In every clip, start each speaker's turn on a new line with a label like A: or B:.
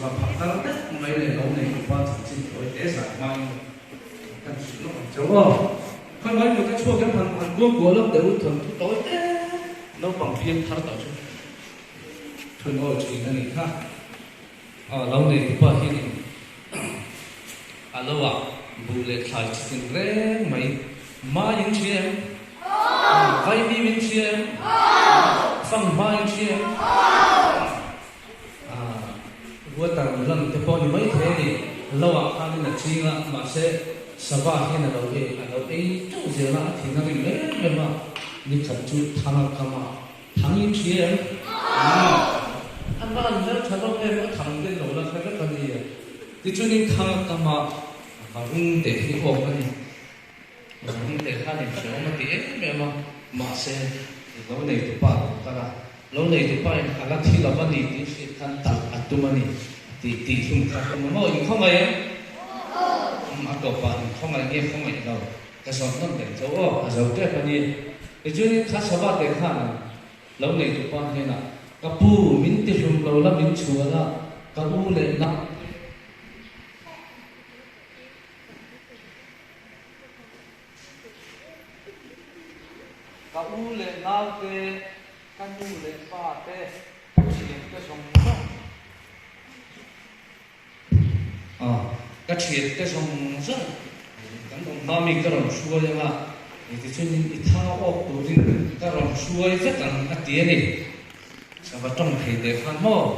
A: và phật tăng tất mấy này lâu này cũng quan trọng xin lỗi để giải mai cần sự lúc cháu không không mấy một cái chua cái phần quân của lớp để uống thuần tối nó bằng phiên thắt tàu chứ thuần ngồi chỉ là người khác lâu này cũng bao nhiêu alo à bù lệ khai chỉ rẽ mấy mai những chị em vay đi những chị em phong mai những chị em vua tàng lần thì bao nhiêu mấy thế thì lâu à anh là chi mà sẽ sava hay là lâu ấy chỗ gì là thì nó mình lấy mà đi khẩn chú thằng kama thằng những chị em anh nói anh rất thằng em nó thằng cái đầu là cái rất là gì thì cho nên thằng kama để đi học cái này để khai điểm số mà thì em mà sẽ lâu này tụi bạn cái là lâu này tụi bạn là khi là vấn đề thì sẽ thành tập tụi mình thì chúng ta không nói không ai mà các bạn không ai nghe không ai đâu cái số nó để chỗ rồi cái vấn đề thì cho nên khá số bạn để khai lâu này tụi bạn thế nào các bu mình thì chúng lâu là mình chùa là các bu lệ nặng các u lệ nào thế, các u lệ ba thế, chuyện cái sông cái chuyện cái sông rất, cái đồng ba mình cái đồng xuôi mà, thì cho nên ít thao ốc đầu tiên cái đồng xuôi rất là cái tiền này, sao mà trong thời đại phan mò,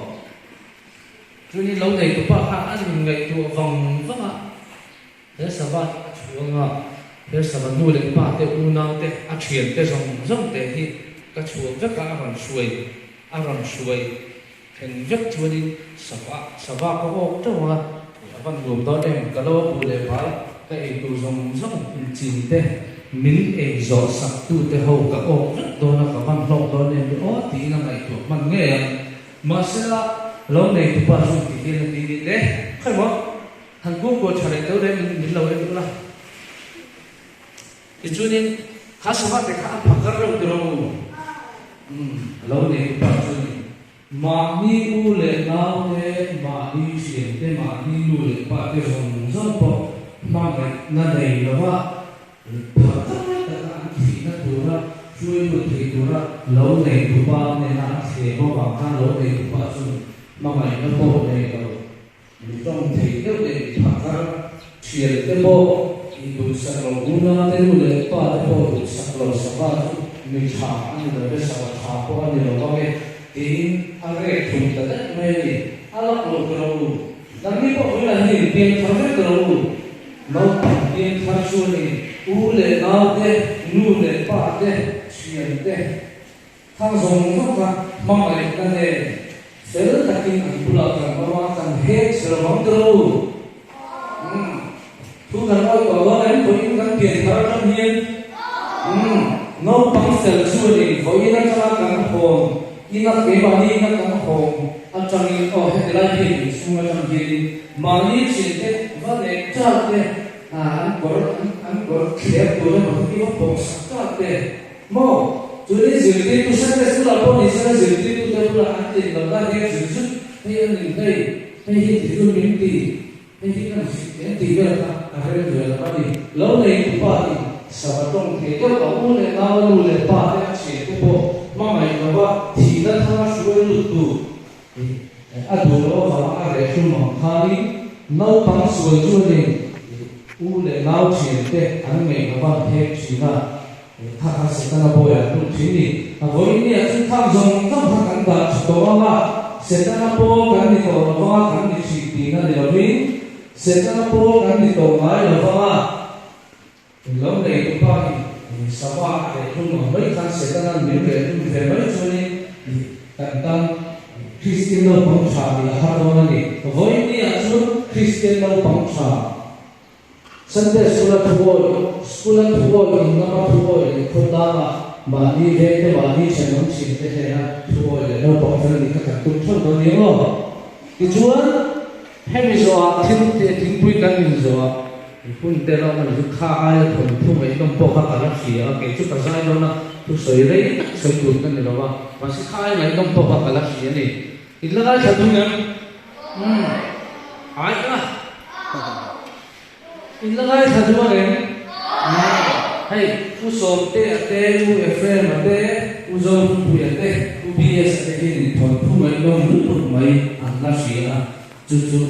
A: cho nên lâu này tụi bạn ăn ngày chùa vòng vâng ạ, thế sao bạn chùa ngà thế sao mà nuôi lên ba thế u nào thế chuyển thế rong thế thì cái chuột rất là làm xuôi thành rất chuột đi sao có ô đâu mà văn gồm đó đem cái lô bù lệ phải cái tụ rong chín thế mình ấy gió sập tu thế hậu cái ô rất đó là cái văn lộc đó nên ô tí là ngày thuộc mình nghe mà sẽ là lâu này tụi bạn dùng thì đi đấy phải không Hàn Quốc của trả lời tới đây mình lâu em nữa thì cho nên khá số bạn để khá phật rất là nhiều lâu này bạn cho nên mà ni u lệ nào thế mà ni chuyện thế mà ni lu lệ bạn thế rong bộ mà cái na đây là what phật rất là anh chỉ là tu ra chui một thì tu ra lâu này tu ba này là sẽ có bảo khá lâu này tu ba chung mà mày nó bộ này rồi trong thì cái này phật ra chuyện cái bộ itu saklo guna te mule pa te po saklo sapa mi cha ani le sa cha po ani lo ka me tin are thum ta de me ni ala lo kro dan ni po ila ni tin tha de kro no tin tha chu ni u le na te nu le pa te chien te thang zong no ka ma mai ka ne sel ta kin an pula ka ma kan he sel ma kro thu thần ơi có vợ em với những căn tiền thở trong hiên nó bằng sờ xua đi với những căn căn hồn những căn cái bao nhiêu căn hồn anh trong những ở hết lại hình xung quanh trong hiên mà những chuyện thế vấn đề chắc thế anh có khép tôi mà không biết bông sắc chắc thế mò cho nên dự định tôi sẽ là sự làm gì sẽ dự định tôi là anh tiền làm ra hết dự định hay anh nhìn thấy hay thì tôi miễn tỷ hay thì làm gì tỷ về là hay là cái gì lâu này cũng phải sao trong thế tôi có muốn là nào luôn là ba cái chuyện của bộ mà mày nó ba thì nó thằng suy luận tụ đủ nó vào cái để chung mà khai nấu bằng suy luận này u là nấu chuyện thế anh mình nó vào thế chỉ là thằng sẽ ta bồi là cũng chỉ đi với những cái thằng dùng trong thằng cảnh đó đó mà sẽ ta bồi cái này đó nó cái này chỉ tí là điều gì sẽ ta bố cái gì tổ máy là vâng lâu này cũng phải sao mà để không mà mấy tháng sẽ ta làm những cái về mấy cho nên tận tâm Christian lâu bóng trà là hai đôi này với những cái số Christian lâu bóng trà Sunday school thu hồi những năm thu hồi không đa mà đi về cái mà đi xem những chuyện thế này thu hồi để đâu bỏ ra những cái tụng thơ đó nhiều không thì Chúa hay bây giờ thiên bùi cái mình giờ phun tê lo mình cứ khai ai thuần thu mấy đồng bộ các cái gì ở cái chút cái sai đó là thu sấy đấy sấy cuốn cái này đó mà sẽ khai mấy đồng bộ các cái gì này thì là cái thu ngân ai na in la lai tha ju ren hay u so te ate u fm ate u zo pu ate u bs ate ni thon pu mai lo mu mai an la sia chu chu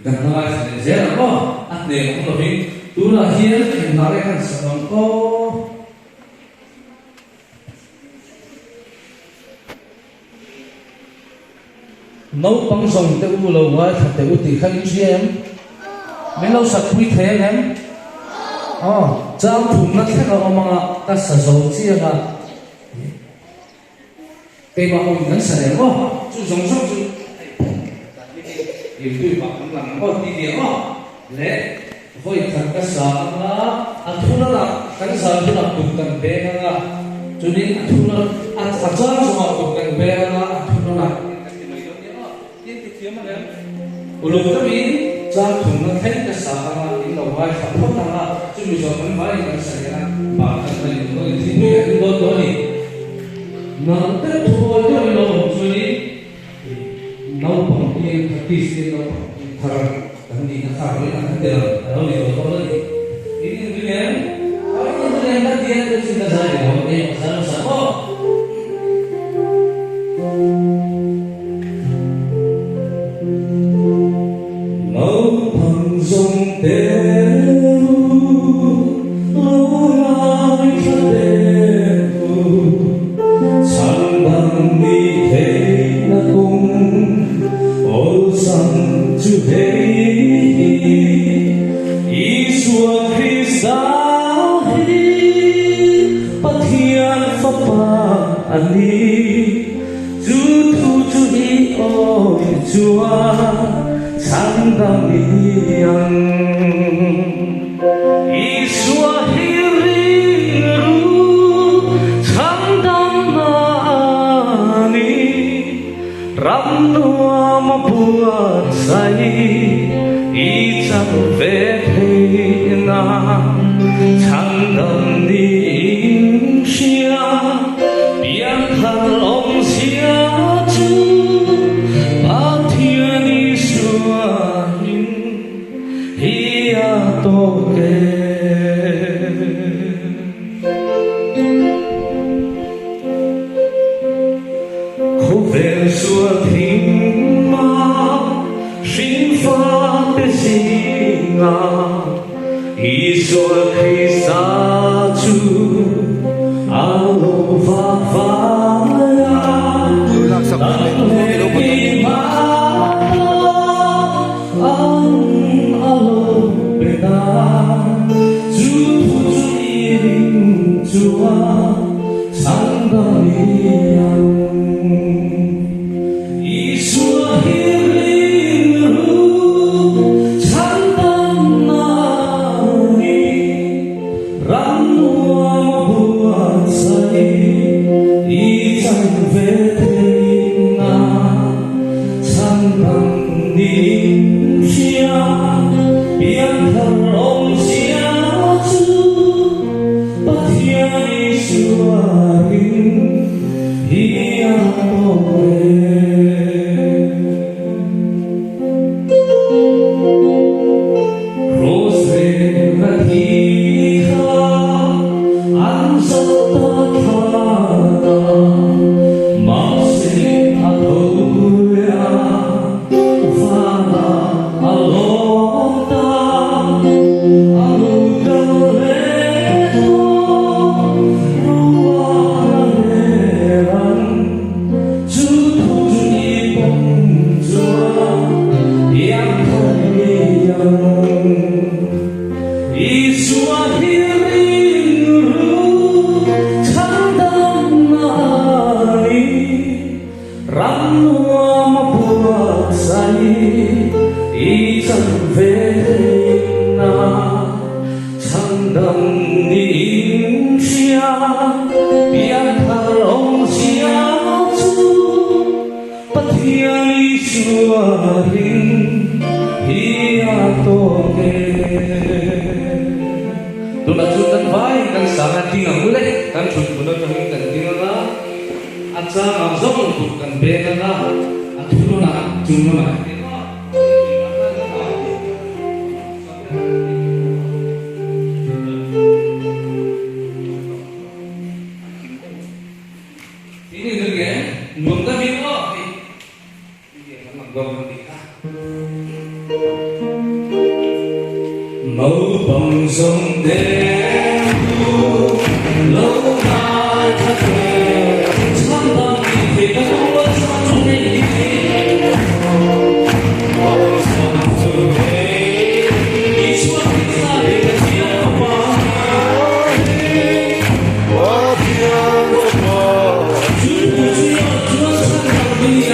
A: kan lai se je la ko at ne ko lo tu la hian in na re kan sa ko nấu băng sông te u lo wa tha te u ti khan gm men lo sa pui the hem chang thum na the ka ma ta sa zo chi ga pe ma ko nan sa le ko chu zong zong chu ye tu ba kan lang ko ti dia le hoi khan ka sa na a thuna na kan sa tu na tu kan be na chu ni a thuna a cha cha ma tu kan be na a thuna na ulung kami jang thung na thay ka sa nga in lo wai fa phot nga chu mi zo man mai ka sa ya ba ka na ni no ti ni ya do do ni na ta thu do lo chu ni no pang ni ka ti si no thar kan ni na kha ri na de la lo ni do do ni ini ni ne ai ni ni na dia ka sin da sai ho ni sa sa ho 某帮上的路，路那他的，长当你陪伴我唱出美丽，我唱出美，你说你在的天花，我天花，只不需要这长当的样。